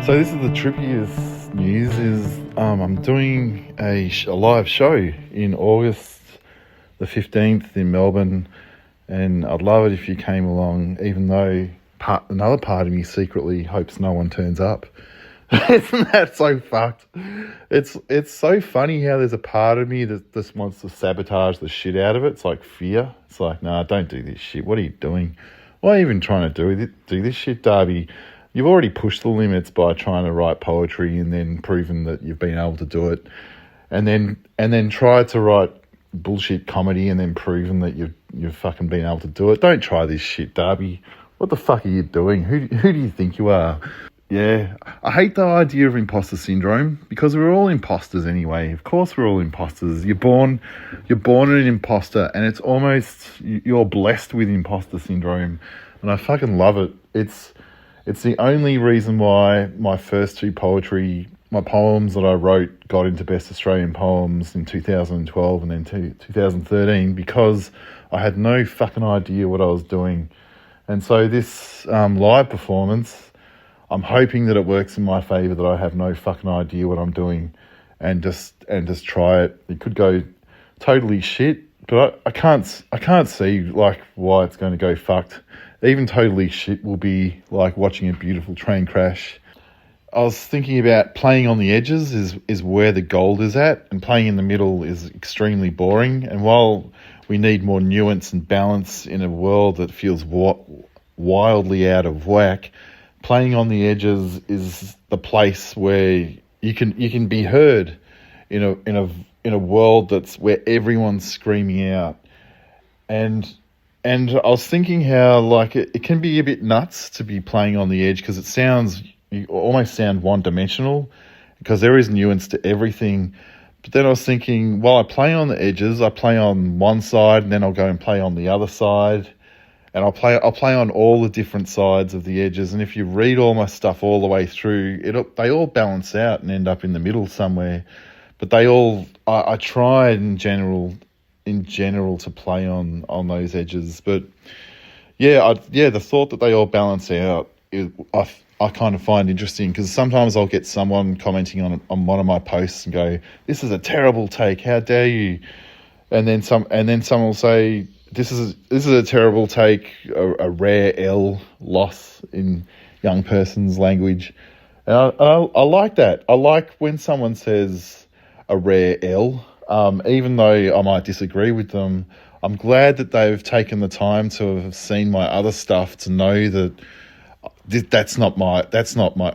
So this is the trippiest news is I'm doing a live show in August the 15th in Melbourne, and I'd love it if you came along, even though another part of me secretly hopes no one turns up. Isn't that so fucked? It's so funny how there's a part of me that just wants to sabotage the shit out of it. It's like fear. It's like, nah, don't do this shit. What are you doing? Why are you even trying to do this shit, Darby? You've already pushed the limits by trying to write poetry and then proven that you've been able to do it, and then tried to write bullshit comedy and then proven that you've fucking been able to do it. Don't try this shit, Darby. What the fuck are you doing? Who do you think you are? Yeah, I hate the idea of imposter syndrome because we're all imposters anyway. Of course we're all imposters. You're born an imposter, and it's almost, you're blessed with imposter syndrome, and I fucking love it. It's the only reason why my first two my poems that I wrote got into Best Australian Poems in 2012 and then 2013, because I had no fucking idea what I was doing. And so this live performance, I'm hoping that it works in my favour, that I have no fucking idea what I'm doing and just try it. It could go totally shit, but I can't see like why it's going to go fucked. Even totally shit will be like watching a beautiful train crash. I was thinking about playing on the edges is where the gold is at, and playing in the middle is extremely boring. And while we need more nuance and balance in a world that feels wildly out of whack, playing on the edges is the place where you can be heard in a world that's where everyone's screaming out. And I was thinking how like it can be a bit nuts to be playing on the edge, because you almost sound one-dimensional, because there is nuance to everything. But then I was thinking, while I play on the edges, I play on one side and then I'll go and play on the other side, and I'll play on all the different sides of the edges. And if you read all my stuff all the way through, they all balance out and end up in the middle somewhere. But I try in general to play on those edges. But the thought that they all balance out, I kind of find interesting, because sometimes I'll get someone commenting on one of my posts and go, "This is a terrible take, how dare you?" And then someone will say, This is a terrible take, a rare L loss in young person's language. And I like that. I like when someone says a rare L, even though I might disagree with them. I'm glad that they've taken the time to have seen my other stuff to know that that's not my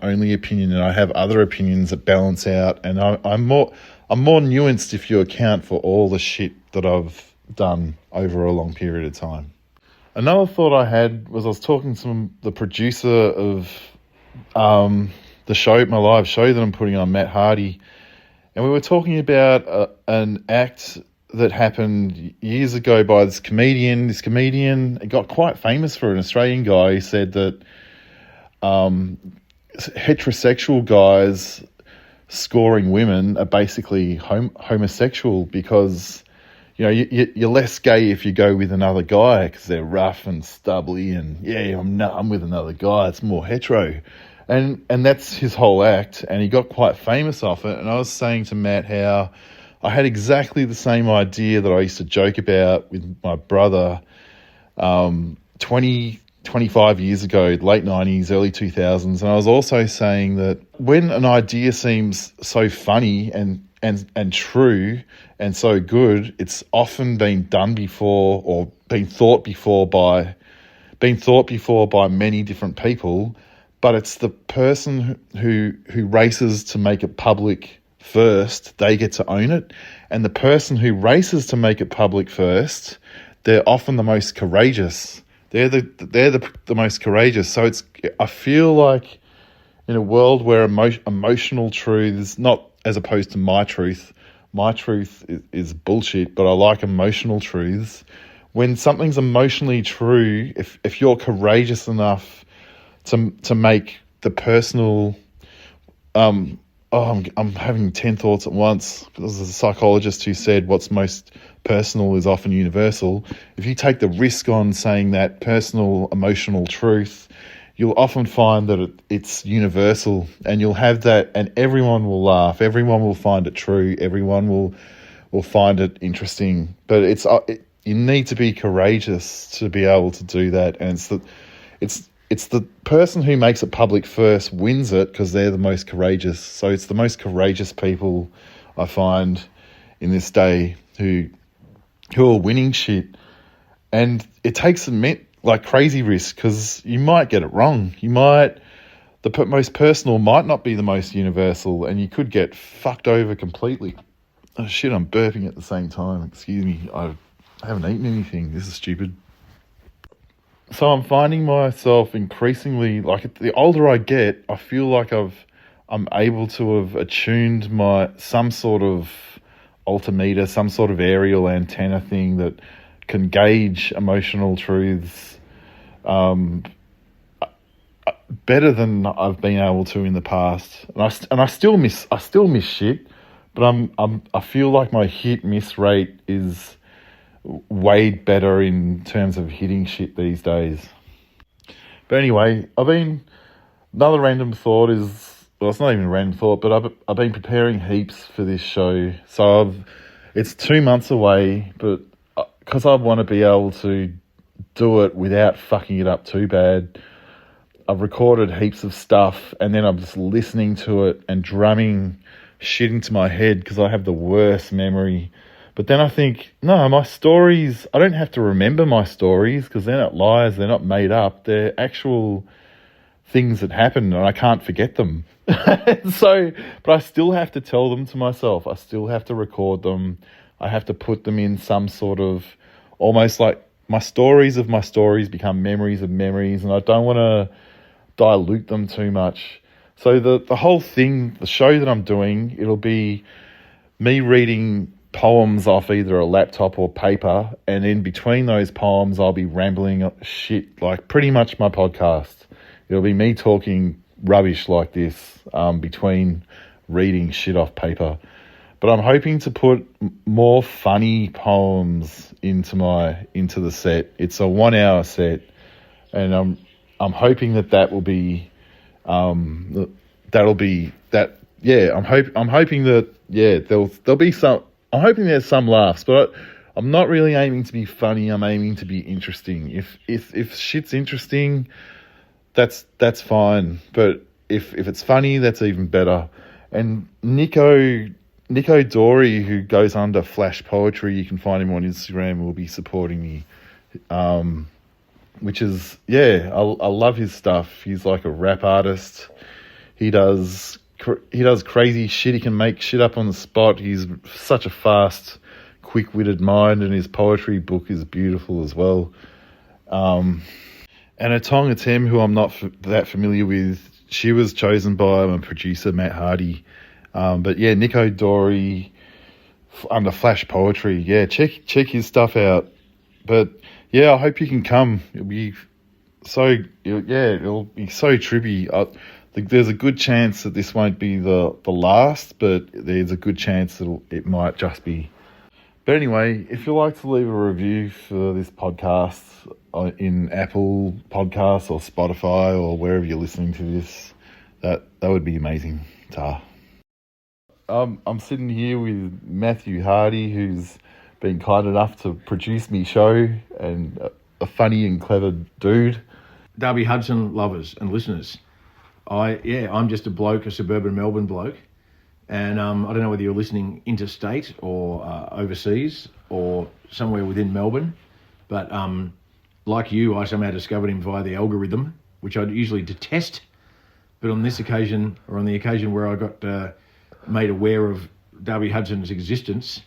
only opinion, and I have other opinions that balance out. And I'm more nuanced if you account for all the shit that I've done over a long period of time. Another thought I had was I was talking to the producer of the show, my live show that I'm putting on, Matt Hardy, and we were talking about an act that happened years ago by this comedian. This comedian got quite famous for an Australian guy who said that heterosexual guys scoring women are basically homosexual, because you're less gay if you go with another guy because they're rough and stubbly, and I'm with another guy, it's more hetero. And that's his whole act, and he got quite famous off it. And I was saying to Matt how I had exactly the same idea that I used to joke about with my brother 25 years ago, late 90s, early 2000s. And I was also saying that when an idea seems so funny and true and so good, it's often been done before, or been thought before by many different people, but it's the person who races to make it public first, they get to own it. And the person who races to make it public first, they're often the most courageous. They're the most courageous. So I feel like in a world where emotional truths, not as opposed to my truth is bullshit, but I like emotional truths. When something's emotionally true, if you're courageous enough to make the personal, I'm having 10 thoughts at once. There's a psychologist who said what's most personal is often universal. If you take the risk on saying that personal emotional truth, you'll often find that it's universal, and you'll have that, and everyone will laugh, everyone will find it true, everyone will find it interesting. But you need to be courageous to be able to do that, and it's the person who makes it public first wins it, because they're the most courageous. So it's the most courageous people I find in this day who are winning shit, and it takes crazy risk, because you might get it wrong. The most personal might not be the most universal, and you could get fucked over completely. Oh shit, I'm burping at the same time. Excuse me. I haven't eaten anything. This is stupid. So I'm finding myself increasingly, like, the older I get, I feel like I'm able to have attuned some sort of altimeter, some sort of aerial antenna thing that can gauge emotional truths better than I've been able to in the past. And I still miss shit, but I feel like my hit miss rate is way better in terms of hitting shit these days. But anyway, another random thought is, well, it's not even a random thought, but I've been preparing heaps for this show. So it's 2 months away, but because I want to be able to do it without fucking it up too bad, I've recorded heaps of stuff, and then I'm just listening to it and drumming shit into my head, because I have the worst memory. But then I think, no, my stories, I don't have to remember my stories, because they're not lies, they're not made up, they're actual things that happen, and I can't forget them. But I still have to tell them to myself. I still have to record them. I have to put them in some sort of, almost like my stories of my stories become memories of memories, and I don't want to dilute them too much. So the whole thing, the show that I'm doing, it'll be me reading poems off either a laptop or paper, and in between those poems I'll be rambling shit, like pretty much my podcast. It'll be me talking rubbish like this between reading shit off paper. But I'm hoping to put more funny poems into the set. It's a 1 hour set, and I'm hoping that will be that'll be that. Yeah, I'm hoping that there'll be some. I'm hoping there's some laughs, but I'm not really aiming to be funny. I'm aiming to be interesting. If shit's interesting, that's fine. But if it's funny, that's even better. And Nico Dory, who goes under Flash Poetry, you can find him on Instagram, will be supporting me. Which is, I love his stuff. He's like a rap artist. He does crazy shit. He can make shit up on the spot. He's such a fast, quick-witted mind, and his poetry book is beautiful as well. And Atong Atem, who I'm not that familiar with, she was chosen by my producer, Matt Hardy. But yeah, Nico Dory under Flash Poetry. Yeah, check his stuff out. But yeah, I hope you can come. It'll be so trippy. There's a good chance that this won't be the last, but there's a good chance that it might just be. But anyway, if you'd like to leave a review for this podcast in Apple Podcasts or Spotify or wherever you're listening to this, that would be amazing. Ta. I'm sitting here with Matthew Hardy, who's been kind enough to produce me show, and a funny and clever dude. Darby Hudson lovers and listeners, I'm just a suburban Melbourne bloke, and I don't know whether you're listening interstate or overseas or somewhere within Melbourne, but like you, I somehow discovered him via the algorithm, which I'd usually detest, but on this occasion, or on the occasion where I got made aware of Darby Hudson's existence,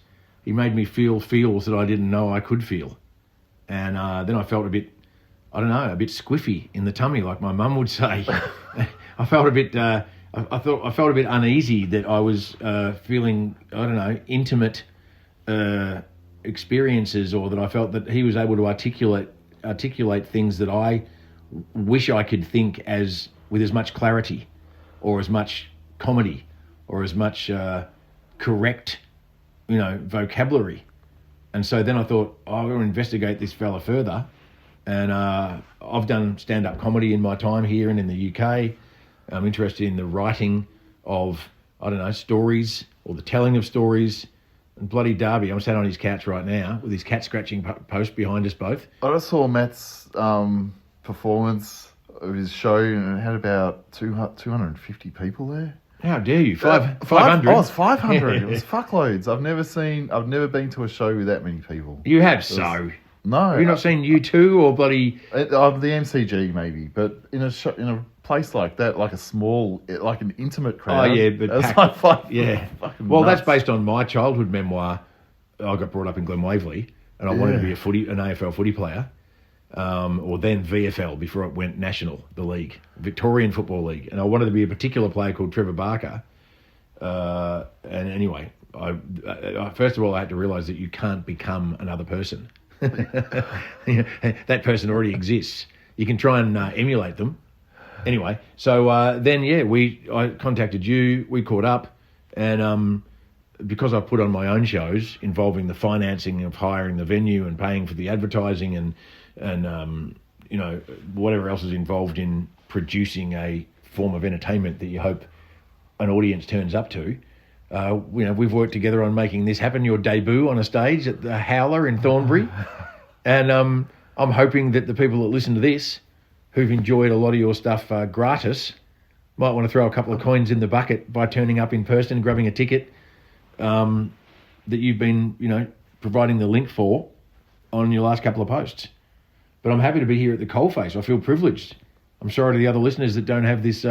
he made me feel feels that I didn't know I could feel. And then I felt a bit squiffy in the tummy, like my mum would say. I felt a bit, I felt a bit uneasy that I was feeling, intimate experiences, or that I felt that he was able to articulate things that I wish I could think with as much clarity, or as much comedy, or as much correct, vocabulary. And so then I thought, I'm going to investigate this fella further And I've done stand-up comedy in my time here and in the UK. I'm interested in the writing of, I don't know, stories or the telling of stories. And bloody Darby, I'm sat on his couch right now with his cat scratching post behind us both. I just saw Matt's performance of his show, and it had about 250 people there. How dare you? 500. Oh, it was 500. It was fuckloads. I've never been to a show with that many people. You have so. No. Have you not seen U2 or bloody... The MCG maybe, but in a place like that, like a small, like an intimate crowd. Oh, yeah, but... That's packed, like fucking well, nuts. that's based on my childhood memoir. I got brought up in Glen Waverley, and I wanted to be an AFL footy player, or then VFL before it went national, the league, Victorian Football League. And I wanted to be a particular player called Trevor Barker. And anyway, first of all, I had to realise that you can't become another person. That person already exists. You can try and emulate them. Anyway, so then I contacted you. We caught up, and because I put on my own shows involving the financing of hiring the venue and paying for the advertising and whatever else is involved in producing a form of entertainment that you hope an audience turns up to. We've worked together on making this happen. Your debut on a stage at the Howler in Thornbury, and I'm hoping that the people that listen to this, who've enjoyed a lot of your stuff gratis, might want to throw a couple of coins in the bucket by turning up in person and grabbing a ticket that you've been, providing the link for on your last couple of posts. But I'm happy to be here at the coalface. I feel privileged. I'm sorry to the other listeners that don't have this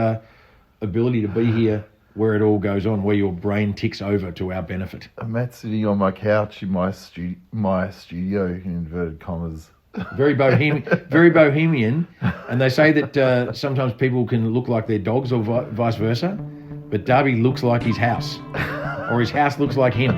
ability to be here where it all goes on, where your brain ticks over to our benefit. Matt's sitting on my couch in my studio, in inverted commas. Very bohemian. And they say that sometimes people can look like their dogs or vice versa, but Darby looks like his house, or his house looks like him.